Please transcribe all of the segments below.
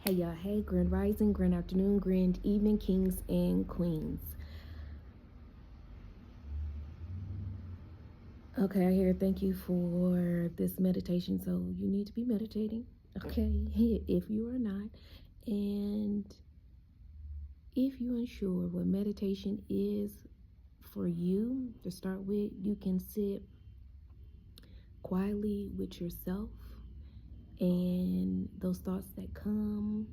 Hey y'all, hey, grand rising, grand afternoon, grand evening, kings and queens. Okay, I hear thank you for this meditation. So you need to be meditating, okay, if you are not. And if you're unsure what meditation is for you, to start with, you can sit quietly with yourself and those thoughts that come.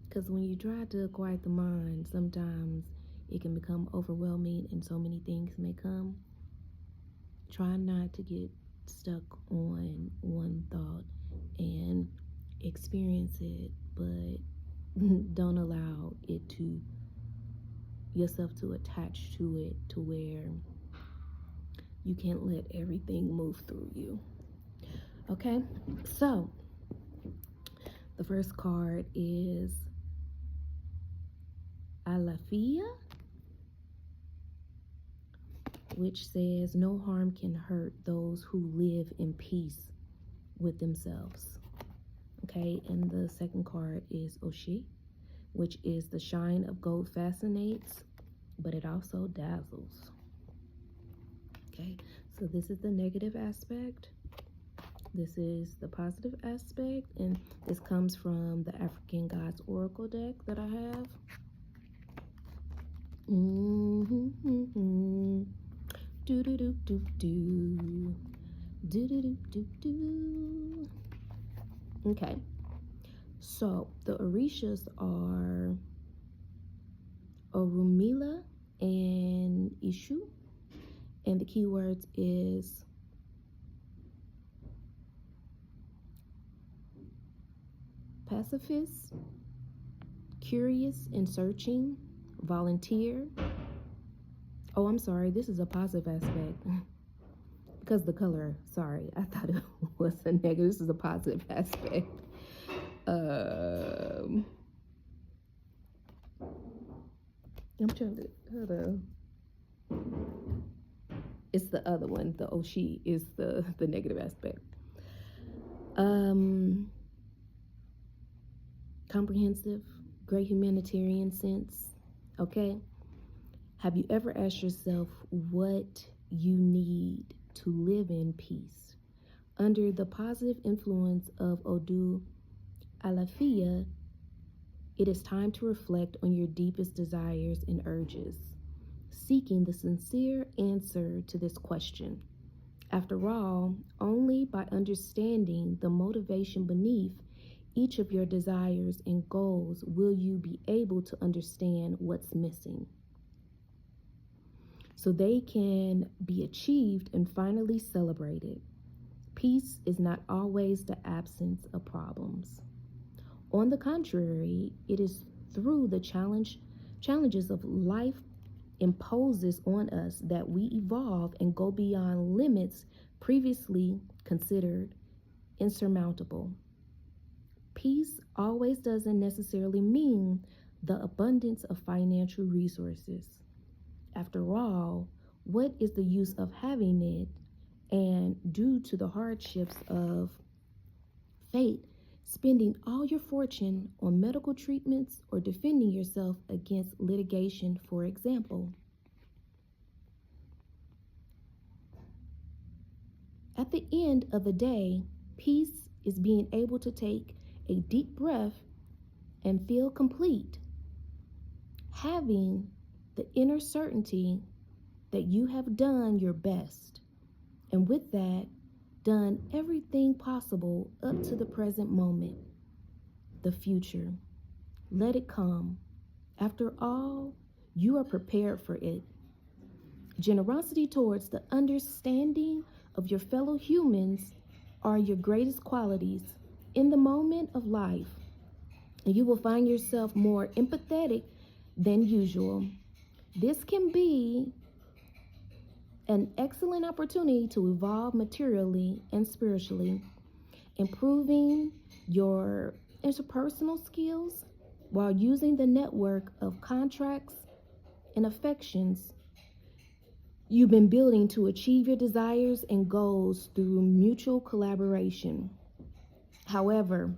Because when you try to quiet the mind, sometimes it can become overwhelming and so many things may come. Try not to get stuck on one thought and experience it, but don't allow it to yourself to attach to it to where you can't let everything move through you. Okay, so the first card is Alafia, which says no harm can hurt those who live in peace with themselves. Okay, and the second card is Oshi, which is the shine of gold fascinates, but it also dazzles. Okay, so this is the negative aspect. This is the positive aspect, and this comes from the African Gods Oracle deck that I have. Do do do do do do do do do. Okay, so the Orishas are Orunmila and Ishu, and the keywords is pacifist, curious and searching, volunteer. Oh, I'm sorry, this is a positive aspect. Because the color, sorry, I thought it was a negative. This is a positive aspect. I'm trying to, hold on. It's the other one. The Oshi is the negative aspect. Comprehensive, great humanitarian sense. Okay. Have you ever asked yourself what you need to live in peace? Under the positive influence of Odu Alafia, it is time to reflect on your deepest desires and urges, seeking the sincere answer to this question. After all, only by understanding the motivation beneath each of your desires and goals will you be able to understand what's missing, so they can be achieved and finally celebrated. Peace is not always the absence of problems. On the contrary, it is through the challenges of life imposes on us that we evolve and go beyond limits previously considered insurmountable. Peace always doesn't necessarily mean the abundance of financial resources. After all, what is the use of having it and, due to the hardships of fate, spending all your fortune on medical treatments or defending yourself against litigation, for example? At the end of the day, peace is being able to take a deep breath and feel complete, having the inner certainty that you have done your best, and with that, done everything possible up to the present moment. The future, let it come. After all, you are prepared for it. Generosity towards the understanding of your fellow humans are your greatest qualities in the moment of life, and you will find yourself more empathetic than usual. This can be an excellent opportunity to evolve materially and spiritually, improving your interpersonal skills while using the network of contracts and affections you've been building to achieve your desires and goals through mutual collaboration. However,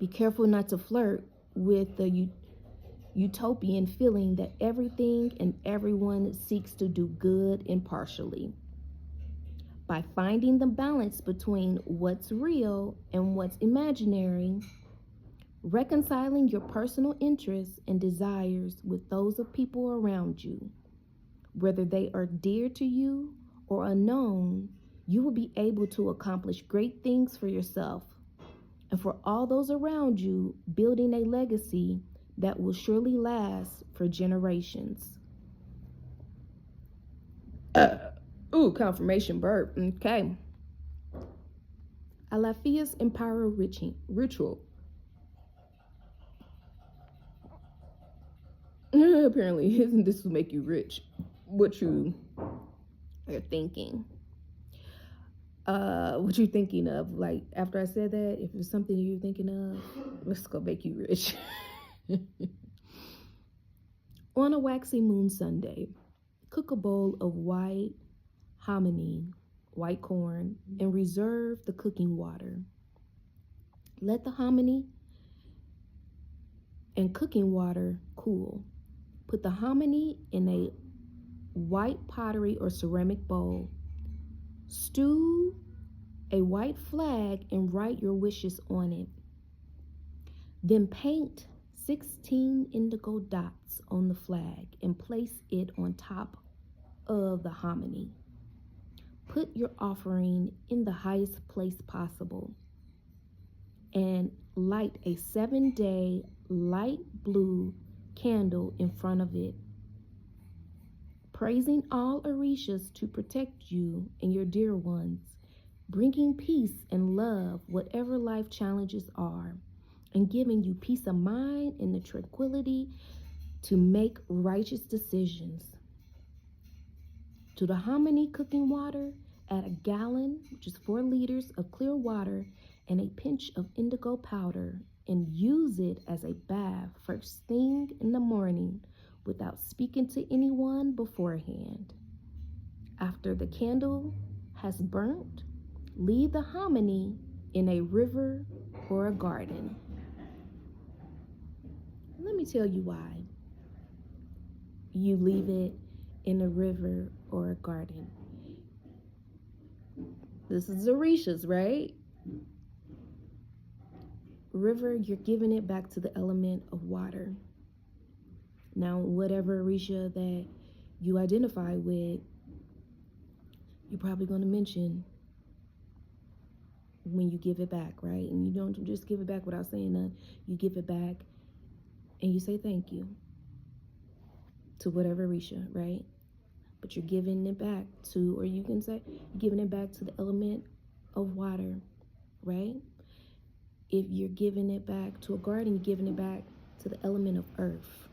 Be careful not to flirt with the utopian feeling that everything and everyone seeks to do good impartially. By finding the balance between what's real and what's imaginary, reconciling your personal interests and desires with those of people around you, whether they are dear to you or unknown, you will be able to accomplish great things for yourself and for all those around you, building a legacy that will surely last for generations. Confirmation burp. Okay. Alethea's Empower Ritual. Apparently, this will make you rich. What you are thinking. What you're thinking of. Like, after I said that, if it's something you're thinking of, let's go make you rich. On a waxy moon Sunday, cook a bowl of white hominy, white corn, and reserve the cooking water. Let the hominy and cooking water cool. Put the hominy in a white pottery or ceramic bowl. Stew a white flag and write your wishes on it. Then paint 16 indigo dots on the flag and place it on top of the hominy. Put your offering in the highest place possible and light a 7-day light blue candle in front of it, praising all Orishas to protect you and your dear ones, bringing peace and love whatever life challenges are, and giving you peace of mind and the tranquility to make righteous decisions. To the hominy cooking water, add a gallon, which is 4 liters of clear water, and a pinch of indigo powder, and use it as a bath first thing in the morning without speaking to anyone beforehand. After the candle has burnt, leave the hominy in a river or a garden. Let me tell you why you leave it in a river or a garden. This is Orishas, right? River, you're giving it back to the element of water. Now, whatever Orisha that you identify with, you're probably going to mention when you give it back, right? And you don't just give it back without saying none. You give it back and you say thank you to whatever Orisha, right? But you're giving it back to, or you can say, you're giving it back to the element of water, right? If you're giving it back to a garden, you're giving it back to the element of earth.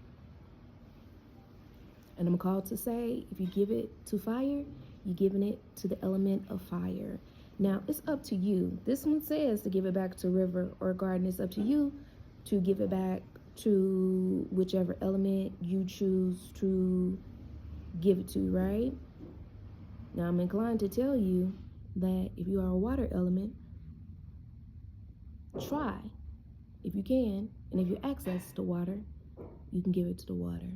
And I'm called to say, if you give it to fire, you're giving it to the element of fire. Now, it's up to you. This one says to give it back to river or garden. It's up to you to give it back to whichever element you choose to give it to, right? Now, I'm inclined to tell you that if you are a water element, try, if you can, and if you access to water, you can give it to the water.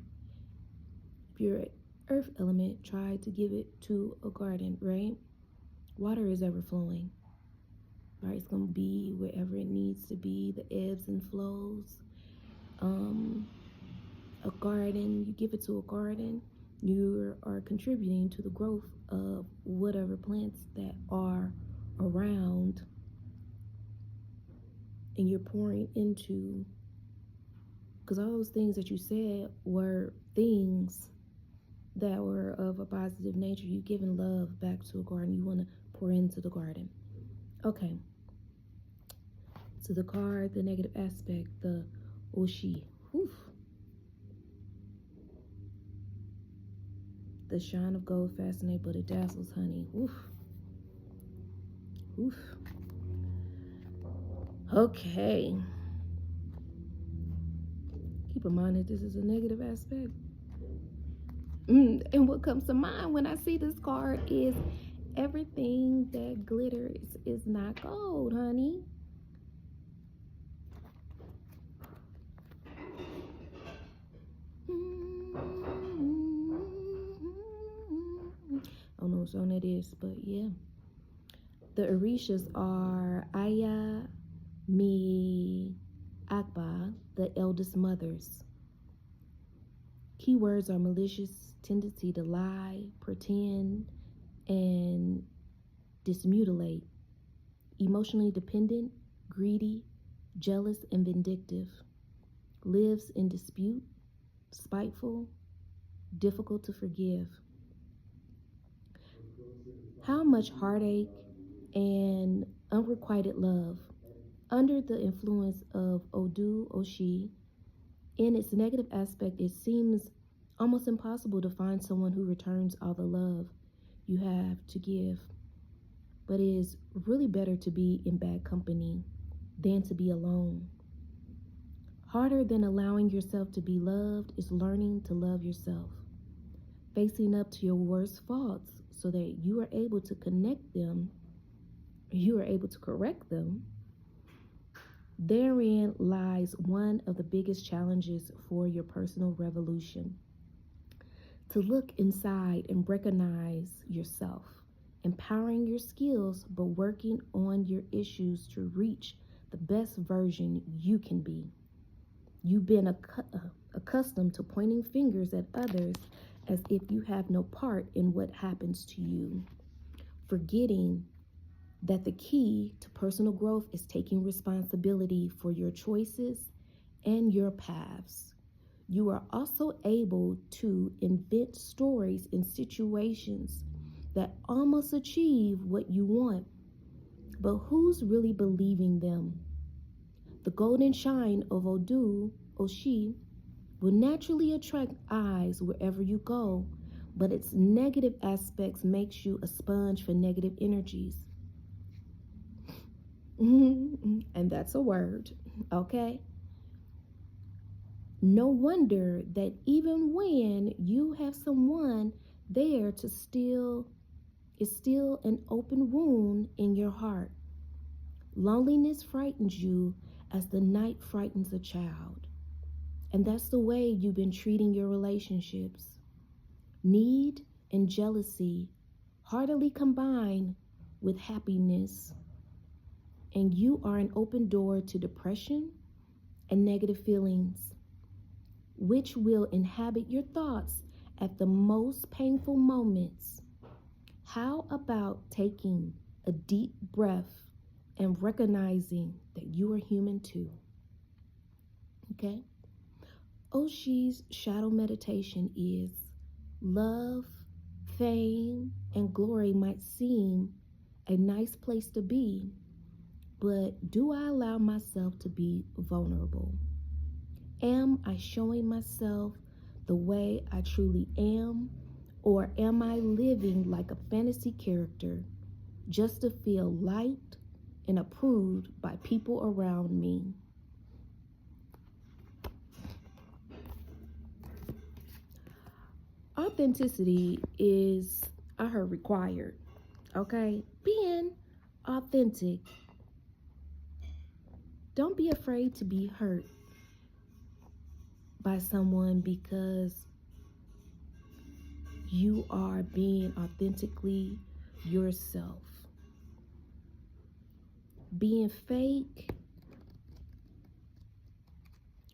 If you're an earth element, try to give it to a garden, right? Water is ever flowing, right? It's going to be wherever it needs to be, the ebbs and flows. A garden, you give it to a garden, you are contributing to the growth of whatever plants that are around, and you're pouring into, because all those things that you said were things that were of a positive nature. You're giving love back to a garden. You want to pour into the garden. Okay. So the card, the negative aspect, the Oshi. Oof. The shine of gold fascinate, but it dazzles, honey. Oof. Oof. Okay. Keep in mind that this is a negative aspect. And what comes to mind when I see this card is everything that glitters is not gold, honey. tombstone it is, but yeah. The Orishas are Aya, Mi, Akba, the eldest mothers. Keywords are malicious, tendency to lie, pretend, and dismutilate. Emotionally dependent, greedy, jealous, and vindictive. Lives in dispute, spiteful, difficult to forgive. How much heartache and unrequited love under the influence of Odu Oshi. In its negative aspect, it seems almost impossible to find someone who returns all the love you have to give. But it is really better to be in bad company than to be alone. Harder than allowing yourself to be loved is learning to love yourself. Facing up to your worst faults so that you are able to correct them. Therein lies one of the biggest challenges for your personal revolution. To look inside and recognize yourself, empowering your skills, but working on your issues to reach the best version you can be. You've been accustomed to pointing fingers at others as if you have no part in what happens to you, forgetting that the key to personal growth is taking responsibility for your choices and your paths. You are also able to invent stories and situations that almost achieve what you want, but who's really believing them? The golden shine of Odu Oshi will naturally attract eyes wherever you go, but its negative aspects makes you a sponge for negative energies. And that's a word, okay? No wonder that even when you have someone there to still an open wound in your heart. Loneliness frightens you as the night frightens a child. And that's the way you've been treating your relationships. Need and jealousy heartily combine with happiness. And you are an open door to depression and negative feelings, which will inhabit your thoughts at the most painful moments. How about taking a deep breath and recognizing that you are human too? Okay? Oshi's shadow meditation is love, fame, and glory might seem a nice place to be, but do I allow myself to be vulnerable? Am I showing myself the way I truly am, or am I living like a fantasy character just to feel liked and approved by people around me? Authenticity is, I heard, required, okay? Being authentic. Don't be afraid to be hurt by someone because you are being authentically yourself. Being fake,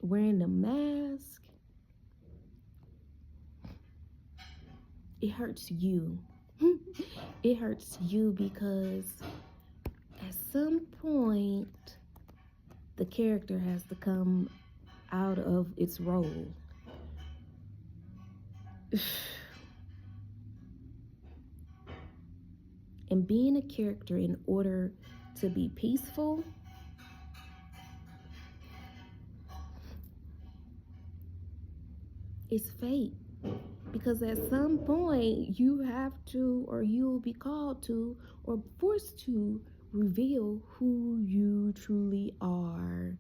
wearing a mask, it hurts you. It hurts you because at some point, the character has to come out of its role. And being a character in order to be peaceful, is fake. Because at some point, you have to, or you'll be called to, or forced to reveal who you truly are.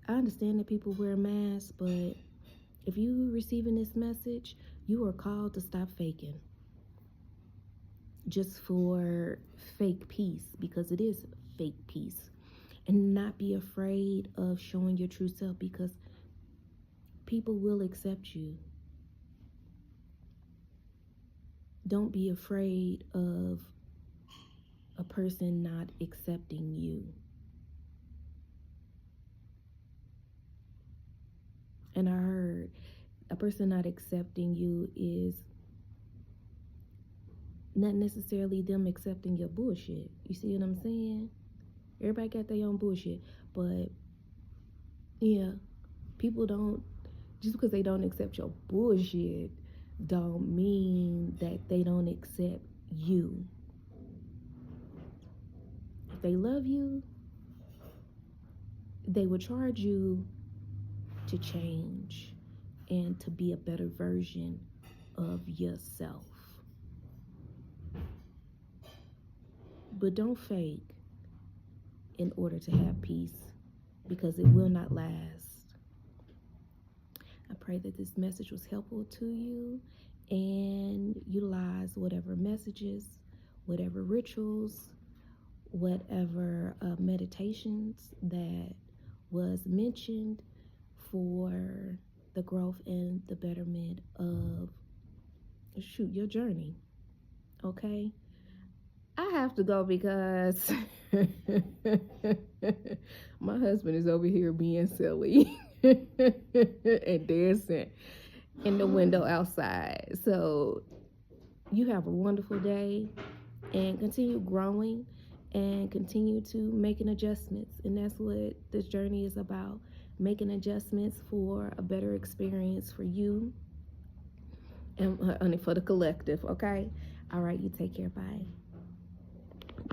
I understand that people wear masks, but if you're receiving this message, you are called to stop faking. Just for fake peace, because it is fake peace. And not be afraid of showing your true self, because people will accept you. Don't be afraid of a person not accepting you. And I heard a person not accepting you is not necessarily them accepting your bullshit. You see what I'm saying? Everybody got their own bullshit. But yeah, people don't, just because they don't accept your bullshit don't mean that they don't accept you. If they love you, they will charge you to change and to be a better version of yourself. But don't fake in order to have peace, because it will not last. I pray that this message was helpful to you, and utilize whatever messages, whatever rituals, whatever meditations that was mentioned for the growth and the betterment of your journey. Okay? I have to go because my husband is over here being silly and dancing in the window outside. So you have a wonderful day, and continue growing and continue to making adjustments. And that's what this journey is about, making adjustments for a better experience for you and for the collective. Okay? All right, you take care. Bye.